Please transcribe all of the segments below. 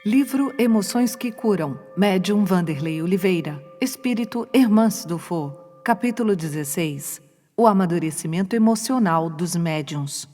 Livro Emoções que Curam, Médium Vanderlei Oliveira, Espírito Hermance Dufour, capítulo 16, O amadurecimento emocional dos médiuns.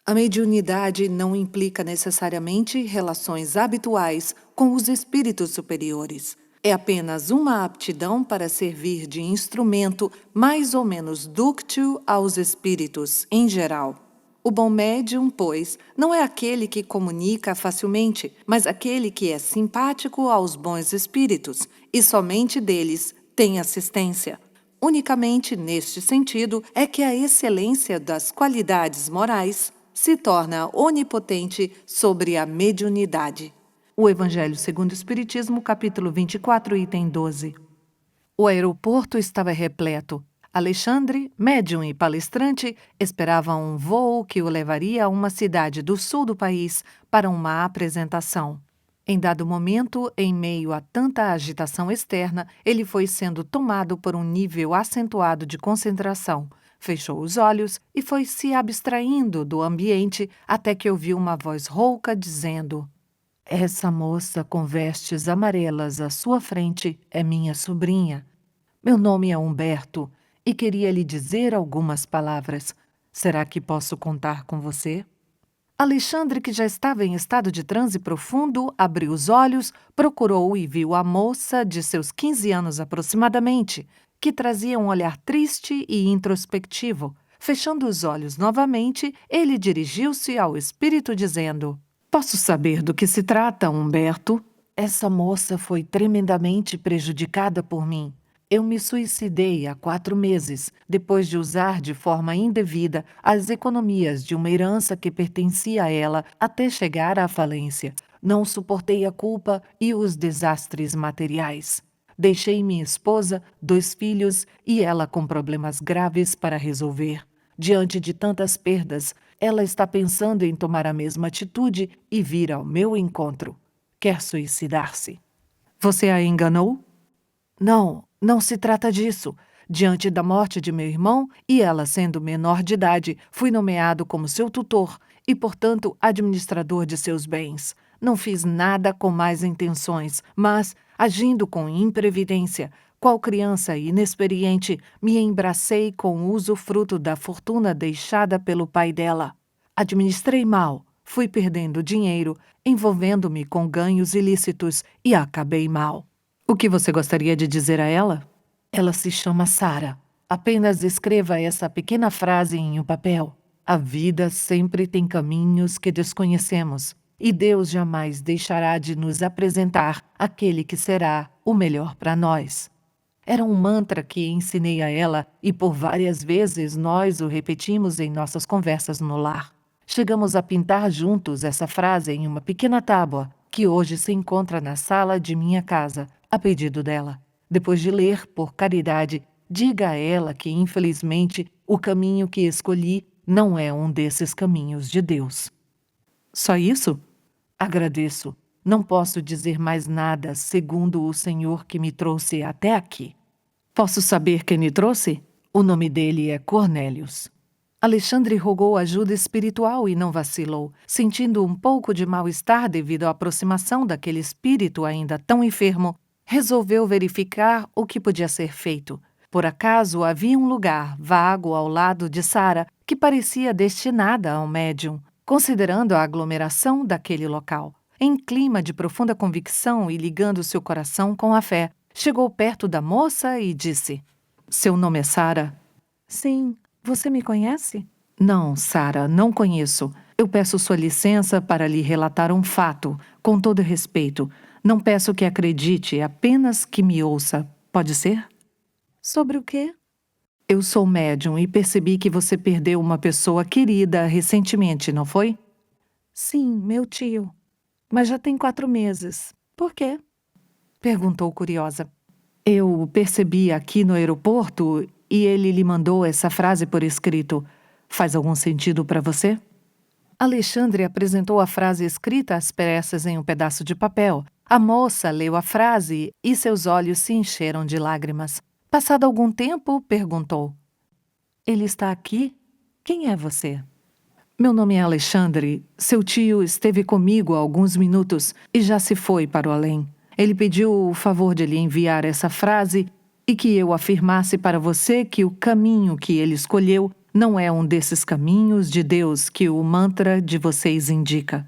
A mediunidade não implica necessariamente relações habituais com os espíritos superiores. É apenas uma aptidão para servir de instrumento mais ou menos dúctil aos espíritos em geral. O bom médium, pois, não é aquele que comunica facilmente, mas aquele que é simpático aos bons espíritos e somente deles tem assistência. Unicamente neste sentido é que a excelência das qualidades morais se torna onipotente sobre a mediunidade. O Evangelho segundo o Espiritismo, capítulo 24, item 12. O aeroporto estava repleto. Alexandre, médium e palestrante, esperava um voo que o levaria a uma cidade do sul do país para uma apresentação. Em dado momento, em meio a tanta agitação externa, ele foi sendo tomado por um nível acentuado de concentração. Fechou os olhos e foi se abstraindo do ambiente até que ouviu uma voz rouca dizendo: "Essa moça com vestes amarelas à sua frente é minha sobrinha. Meu nome é Humberto e queria lhe dizer algumas palavras. Será que posso contar com você?" Alexandre, que já estava em estado de transe profundo, abriu os olhos, procurou e viu a moça de seus 15 anos aproximadamente, que trazia um olhar triste e introspectivo. Fechando os olhos novamente, ele dirigiu-se ao espírito dizendo: "Posso saber do que se trata, Humberto? Essa moça foi tremendamente prejudicada por mim. Eu me suicidei há 4 meses, depois de usar de forma indevida as economias de uma herança que pertencia a ela até chegar à falência. Não suportei a culpa e os desastres materiais. Deixei minha esposa, 2 filhos e ela com problemas graves para resolver. Diante de tantas perdas, ela está pensando em tomar a mesma atitude e vir ao meu encontro. Quer suicidar-se." "Você a enganou?" Não se trata disso. Diante da morte de meu irmão e ela sendo menor de idade, fui nomeado como seu tutor e, portanto, administrador de seus bens. Não fiz nada com más intenções, mas, agindo com imprevidência, qual criança inexperiente, me embracei com o usufruto da fortuna deixada pelo pai dela. Administrei mal, fui perdendo dinheiro, envolvendo-me com ganhos ilícitos e acabei mal. O que você gostaria de dizer a ela? Ela se chama Sara. Apenas escreva essa pequena frase em um papel. A vida sempre tem caminhos que desconhecemos, e Deus jamais deixará de nos apresentar aquele que será o melhor para nós. Era um mantra que ensinei a ela e por várias vezes nós o repetimos em nossas conversas no lar. Chegamos a pintar juntos essa frase em uma pequena tábua que hoje se encontra na sala de minha casa, a pedido dela. Depois de ler, por caridade, diga a ela que, infelizmente, o caminho que escolhi não é um desses caminhos de Deus. Só isso? Agradeço. Não posso dizer mais nada, segundo o Senhor que me trouxe até aqui. Posso saber quem me trouxe? O nome dele é Cornélios. Alexandre rogou ajuda espiritual e não vacilou, sentindo um pouco de mal-estar devido à aproximação daquele espírito ainda tão enfermo. Resolveu verificar o que podia ser feito. Por acaso havia um lugar vago ao lado de Sara que parecia destinada ao médium, considerando a aglomeração daquele local. Em clima de profunda convicção e ligando seu coração com a fé, chegou perto da moça e disse: "Seu nome é Sara?" "Sim. Você me conhece?" "Não, Sara, não conheço. Eu peço sua licença para lhe relatar um fato, com todo respeito. Não peço que acredite, apenas que me ouça. Pode ser?" "Sobre o quê?" "Eu sou médium e percebi que você perdeu uma pessoa querida recentemente, não foi?" "Sim, meu tio. Mas já tem 4 meses. Por quê?" perguntou curiosa. "Eu percebi aqui no aeroporto e ele lhe mandou essa frase por escrito. Faz algum sentido para você?" Alexandre apresentou a frase escrita às pressas em um pedaço de papel. A moça leu a frase e seus olhos se encheram de lágrimas. Passado algum tempo, perguntou: "Ele está aqui? Quem é você?" Meu nome é Alexandre. Seu tio esteve comigo há alguns minutos e já se foi para o além. Ele pediu o favor de lhe enviar essa frase e que eu afirmasse para você que o caminho que ele escolheu não é um desses caminhos de Deus que o mantra de vocês indica.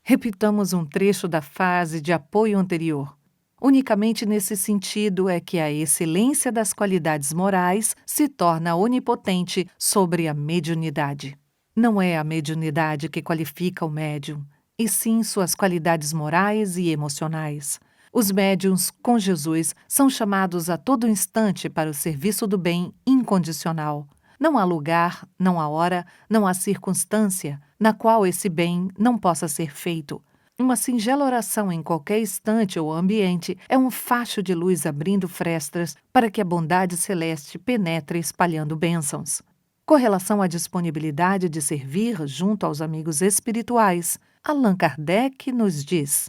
Repitamos um trecho da frase de apoio anterior. Unicamente nesse sentido é que a excelência das qualidades morais se torna onipotente sobre a mediunidade. Não é a mediunidade que qualifica o médium, e sim suas qualidades morais e emocionais. Os médiuns com Jesus são chamados a todo instante para o serviço do bem incondicional. Não há lugar, não há hora, não há circunstância na qual esse bem não possa ser feito. Uma singela oração em qualquer instante ou ambiente é um facho de luz abrindo frestas para que a bondade celeste penetre espalhando bênçãos. Com relação à disponibilidade de servir junto aos amigos espirituais, Allan Kardec nos diz: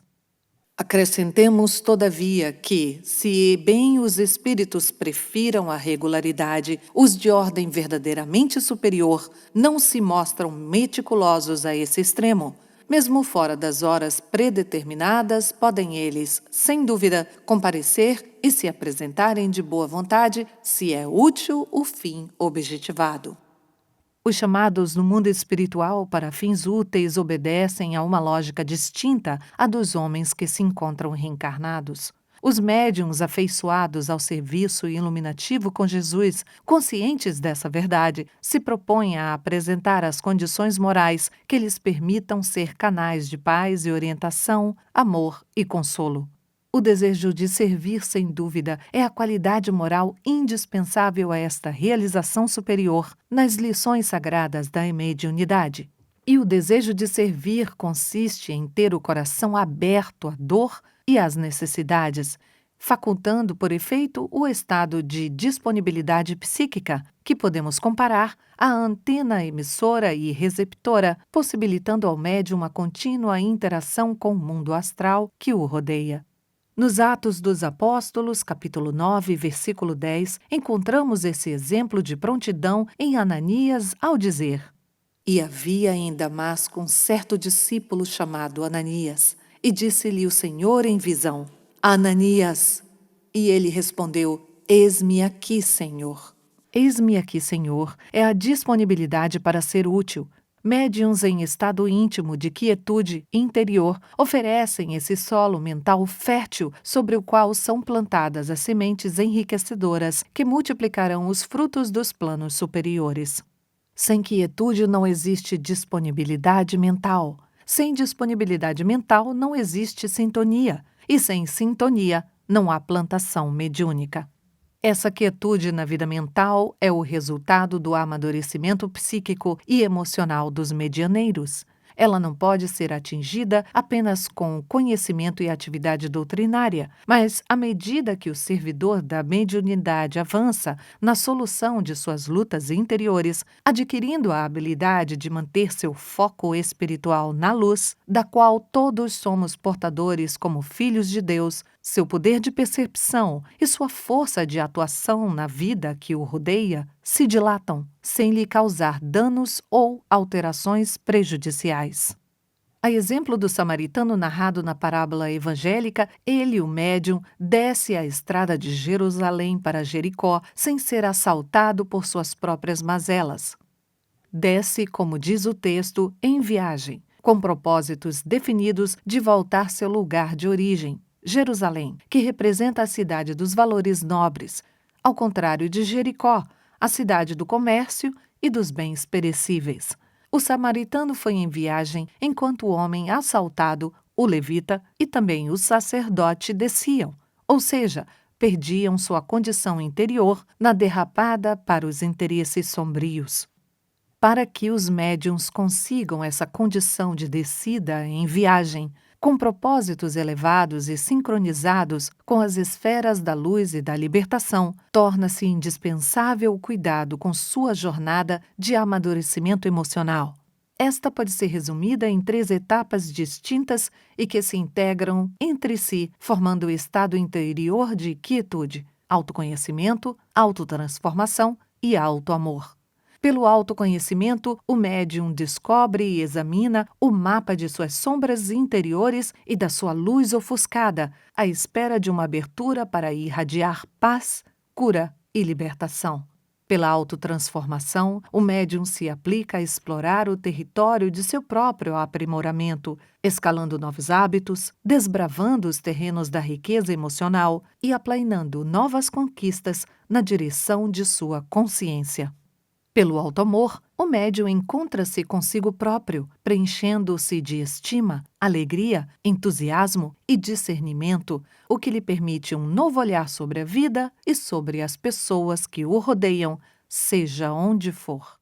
acrescentemos, todavia, que, se bem os espíritos prefiram a regularidade, os de ordem verdadeiramente superior não se mostram meticulosos a esse extremo. Mesmo fora das horas predeterminadas, podem eles, sem dúvida, comparecer e se apresentarem de boa vontade, se é útil o fim objetivado. Os chamados no mundo espiritual para fins úteis obedecem a uma lógica distinta à dos homens que se encontram reencarnados. Os médiuns afeiçoados ao serviço iluminativo com Jesus, conscientes dessa verdade, se propõem a apresentar as condições morais que lhes permitam ser canais de paz e orientação, amor e consolo. O desejo de servir, sem dúvida, é a qualidade moral indispensável a esta realização superior nas lições sagradas da mediunidade. E o desejo de servir consiste em ter o coração aberto à dor e às necessidades, facultando, por efeito, o estado de disponibilidade psíquica, que podemos comparar à antena emissora e receptora, possibilitando ao médium uma contínua interação com o mundo astral que o rodeia. Nos Atos dos Apóstolos, capítulo 9, versículo 10, encontramos esse exemplo de prontidão em Ananias ao dizer: E havia em Damasco um certo discípulo chamado Ananias, e disse-lhe o Senhor em visão: Ananias! E ele respondeu: Eis-me aqui, Senhor. Eis-me aqui, Senhor, é a disponibilidade para ser útil. Médiuns em estado íntimo de quietude interior oferecem esse solo mental fértil sobre o qual são plantadas as sementes enriquecedoras que multiplicarão os frutos dos planos superiores. Sem quietude não existe disponibilidade mental. Sem disponibilidade mental não existe sintonia. E sem sintonia não há plantação mediúnica. Essa quietude na vida mental é o resultado do amadurecimento psíquico e emocional dos medianeiros. Ela não pode ser atingida apenas com conhecimento e atividade doutrinária, mas à medida que o servidor da mediunidade avança na solução de suas lutas interiores, adquirindo a habilidade de manter seu foco espiritual na luz, da qual todos somos portadores como filhos de Deus, seu poder de percepção e sua força de atuação na vida que o rodeia se dilatam, sem lhe causar danos ou alterações prejudiciais. A exemplo do samaritano narrado na parábola evangélica, ele, o médium, desce a estrada de Jerusalém para Jericó sem ser assaltado por suas próprias mazelas. Desce, como diz o texto, em viagem, com propósitos definidos de voltar seu lugar de origem, Jerusalém, que representa a cidade dos valores nobres, ao contrário de Jericó, a cidade do comércio e dos bens perecíveis. O samaritano foi em viagem enquanto o homem assaltado, o levita e também o sacerdote desciam, ou seja, perdiam sua condição interior na derrapada para os interesses sombrios. Para que os médiuns consigam essa condição de descida em viagem, com propósitos elevados e sincronizados com as esferas da luz e da libertação, torna-se indispensável o cuidado com sua jornada de amadurecimento emocional. Esta pode ser resumida em 3 etapas distintas e que se integram entre si, formando o estado interior de quietude, autoconhecimento, autotransformação e autoamor. Pelo autoconhecimento, o médium descobre e examina o mapa de suas sombras interiores e da sua luz ofuscada, à espera de uma abertura para irradiar paz, cura e libertação. Pela autotransformação, o médium se aplica a explorar o território de seu próprio aprimoramento, escalando novos hábitos, desbravando os terrenos da riqueza emocional e aplainando novas conquistas na direção de sua consciência. Pelo auto-amor, o médium encontra-se consigo próprio, preenchendo-se de estima, alegria, entusiasmo e discernimento, o que lhe permite um novo olhar sobre a vida e sobre as pessoas que o rodeiam, seja onde for.